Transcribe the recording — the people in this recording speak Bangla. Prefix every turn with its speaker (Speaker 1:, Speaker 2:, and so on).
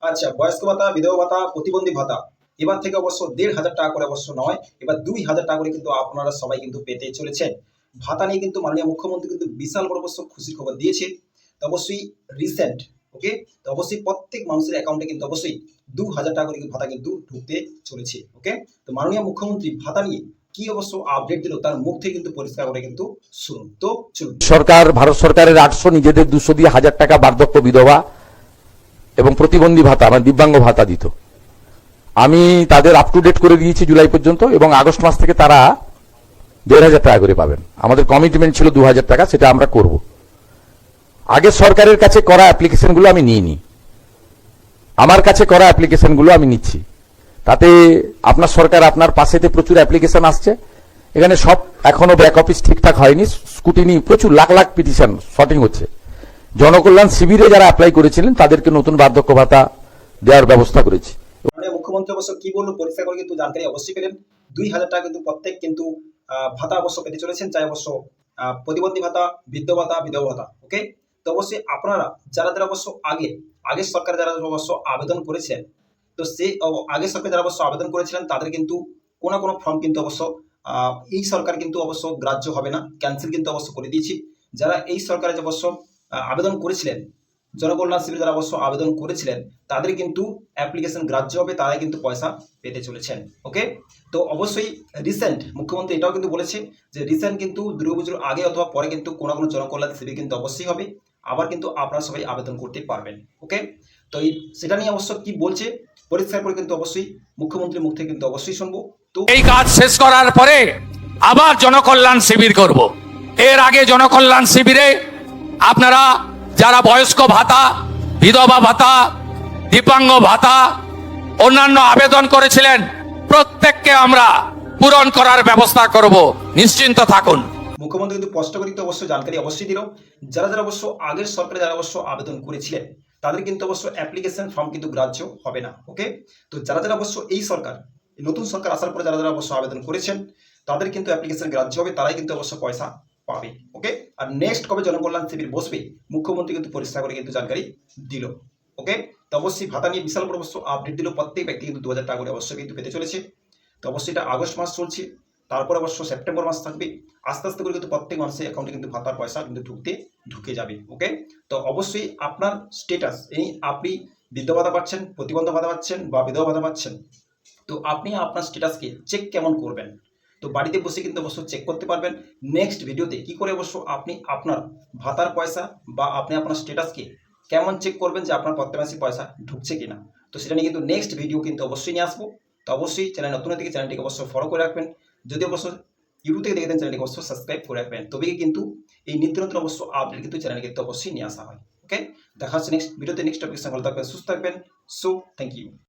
Speaker 1: আচ্ছা, বয়স্ক ভাতা, বিধবা ভাতা, প্রতিবন্ধী ভাতা এবার থেকে অবশ্য ১,৫০০ টাকা করে অবশ্য নয়, এবার ২,০০০ টাকা করে কিন্তু আপনারা সবাই কিন্তু পেতে চলেছেন। ভাতা নিয়ে কিন্তু মাননীয় মুখ্যমন্ত্রী কিন্তু বিশাল বড় অবশ্য খুশির খবর দিয়েছে। তো অবশ্যই রিসেন্ট, ওকে, তো অবশ্যই প্রত্যেক মানুষের অ্যাকাউন্টে কিন্তু অবশ্যই ২,০০০ টাকা করে ভাতা কিন্তু ঢুকতে চলেছে। ওকে, তো মাননীয় মুখ্যমন্ত্রী ভাতা নিয়ে কি অবশ্য আপডেট দিল তার মুখ থেকে কিন্তু পরিষ্কার করে কিন্তু শুনুন। তো চলুন।
Speaker 2: সরকার, ভারত সরকারের 800, নিজেদের 200 দিয়ে 1000 টাকা বার্ধক্য বিধবা এবং প্রতিবন্ধী ভাতা, মানে দিব্যাঙ্গ ভাতা দিত। আমি তাদের আপ টু ডেট করে দিয়েছি জুলাই পর্যন্ত, এবং আগস্ট মাস থেকে তারা 1,500 টাকা করে পাবেন। আমাদের কমিটমেন্ট ছিল 2,000 টাকা, সেটা আমরা করব। আগের সরকারের কাছে করা অ্যাপ্লিকেশনগুলো আমি নিইনি, আমার কাছে করা অ্যাপ্লিকেশনগুলো আমি নিচ্ছি। তাতে আপনার সরকার, আপনার পাশেতে প্রচুর অ্যাপ্লিকেশন আসছে। এখানে সব এখনো ব্যাক অফিস ঠিকঠাক হয়নি, স্কুটিনি, প্রচুর লাখ লাখ পিটিশন শর্টিং হচ্ছে। জনকল্যাণ শিবিরে যারা অ্যাপ্লাই করেছিলেন তাদেরকে নতুন বার্ধক্য ভাতা দেওয়ার ব্যবস্থা করেছি।
Speaker 1: মাননীয় মুখ্যমন্ত্রী অবশ্য কি বললো পরিষ্কার করে কিন্তু জানকারি অবশ্যই পেলেন। ২,০০০ টাকা কিন্তু প্রত্যেক কিন্তু ভাতা অবশ্য পেতে চলেছেন, চাই অবশ্য প্রতিবন্ধী ভাতা, বৃদ্ধ ভাতা, বিধবা ভাতা। ওকে, তো অবশ্যই আপনারা যারা যারা অবশ্য আগের সরকার যারা অবশ্য আবেদন করেছিলেন, তো সেই আগের সরকার যারা অবশ্য আবেদন করেছিলেন তাদের কিন্তু কোনো কোনো ফর্ম কিন্তু অবশ্য এই সরকার কিন্তু অবশ্য গ্রাহ্য হবে না, ক্যান্সেল কিন্তু অবশ্য করে দিয়েছি। যারা এই সরকারে অবশ্য আবেদন করেছিলেন, জনকল্যাণ শিবিরে যারা অবশ্য আবেদন করেছিলেন তাদের কিন্তু অ্যাপ্লিকেশন গ্রাহ্য হবে, তারাই কিন্তু পয়সা পেতে চলেছেন। ওকে, তো অবশ্যই রিসেন্ট মুখ্যমন্ত্রী এটাও কিন্তু বলেছে যে রিসেন্ট কিন্তু দুর্গাপুজোর আগে অথবা পরে কিন্তু কোনো কোনো জনকল্যাণ শিবির কিন্তু অবশ্যই হবে, আবার কিন্তু আপনারা সবাই আবেদন করতে পারবেন। ওকে, তো সেটা নিয়ে অবশ্য কি বলছে পরিষ্কার করে কিন্তু অবশ্যই মুখ্যমন্ত্রীর মুখ থেকে কিন্তু অবশ্যই শুনবো। তো
Speaker 3: এই কাজ শেষ করার পরে আবার জনকল্যাণ শিবির করব। এর আগে জনকল্যাণ শিবিরে আপনারা যারা বয়স্ক ভাতা, বিধবা ভাতা, দিব্যাঙ্গ ভাতা, অন্যান্য আবেদন করেছিলেন, প্রত্যেককে আমরা পূরণ করার ব্যবস্থা করব, নিশ্চিন্ত থাকুন।
Speaker 1: মুখ্যমন্ত্রী কিন্তু স্পষ্ট করে তো অবশ্য জানকারি অবশ্যই দিল। যারা যারা অবশ্য আগের সরকারে যারা অবশ্য আবেদন করেছিলেন তাদের কিন্তু অবশ্য অ্যাপ্লিকেশন ফর্ম কিন্তু গ্রাহ্য হবে না। ওকে, তো যারা যারা অবশ্য এই সরকার, নতুন সরকার আসার পরে যারা যারা অবশ্য আবেদন করেছেন তাদের কিন্তু অ্যাপ্লিকেশন গ্রাহ্য হবে, তারাই কিন্তু অবশ্য পয়সা পাবে। ওকে, আর নেক্সট কবে জনকল্যাণ শিবির বসবে মুখ্যমন্ত্রী কিন্তু পরিষ্কার করে কিন্তু জানকারি দিল। ওকে, তো অবশ্যই ভাতা নিয়ে বিশাল বড় অবশ্য আপডেট দিল। প্রত্যেক ব্যক্তি কিন্তু 2,000 টাকা করে অবশ্যই কিন্তু পেতে চলেছে। তো অবশ্যই এটা আগস্ট মাস চলছে, তারপর অবশ্য সেপ্টেম্বর মাস থাকবে। আস্তে আস্তে করে কিন্তু প্রত্যেক মানুষের অ্যাকাউন্টে কিন্তু ভাতার পয়সা কিন্তু ঢুকে যাবে। ওকে, তো অবশ্যই আপনার স্টেটাস, আপনি বৃদ্ধ ভাতা পাচ্ছেন, প্রতিবন্ধী ভাতা পাচ্ছেন বা বিধবা ভাতা পাচ্ছেন, তো আপনি আপনার স্টেটাসকে চেক কেমন করবেন? তো বাড়িতে বসে কিন্তু অবশ্য চেক করতে পারবেন। নেক্সট ভিডিওতে কি করে অবশ্য আপনি আপনার ভাতার পয়সা বা আপনি আপনার স্টেটাসকে কেমন চেক করবেন যে আপনার প্রত্যেক মাসে পয়সা ঢুকছে কিনা, তো সেটা নিয়ে কিন্তু নেক্সট ভিডিও কিন্তু অবশ্যই নিয়ে আসবো। তো অবশ্যই চ্যানেল নতুন থেকে চ্যানেলটিকে অবশ্যই ফলো করে রাখবেন। যদি অবশ্য ইউটিউব থেকে দেখে দেন চ্যানেলটিকে অবশ্যই সাবস্ক্রাইব করে রাখবেন, তবেই কিন্তু এই নিত্য নতুন অবশ্য আপডেট কিন্তু চ্যানেলে কিন্তু অবশ্যই নিয়ে আসা হয়। ওকে, দেখা হচ্ছে নেক্সট ভিডিওতে, নেক্সট টপিকের সঙ্গে ভালো থাকবেন, সুস্থ থাকবেন। So thank you.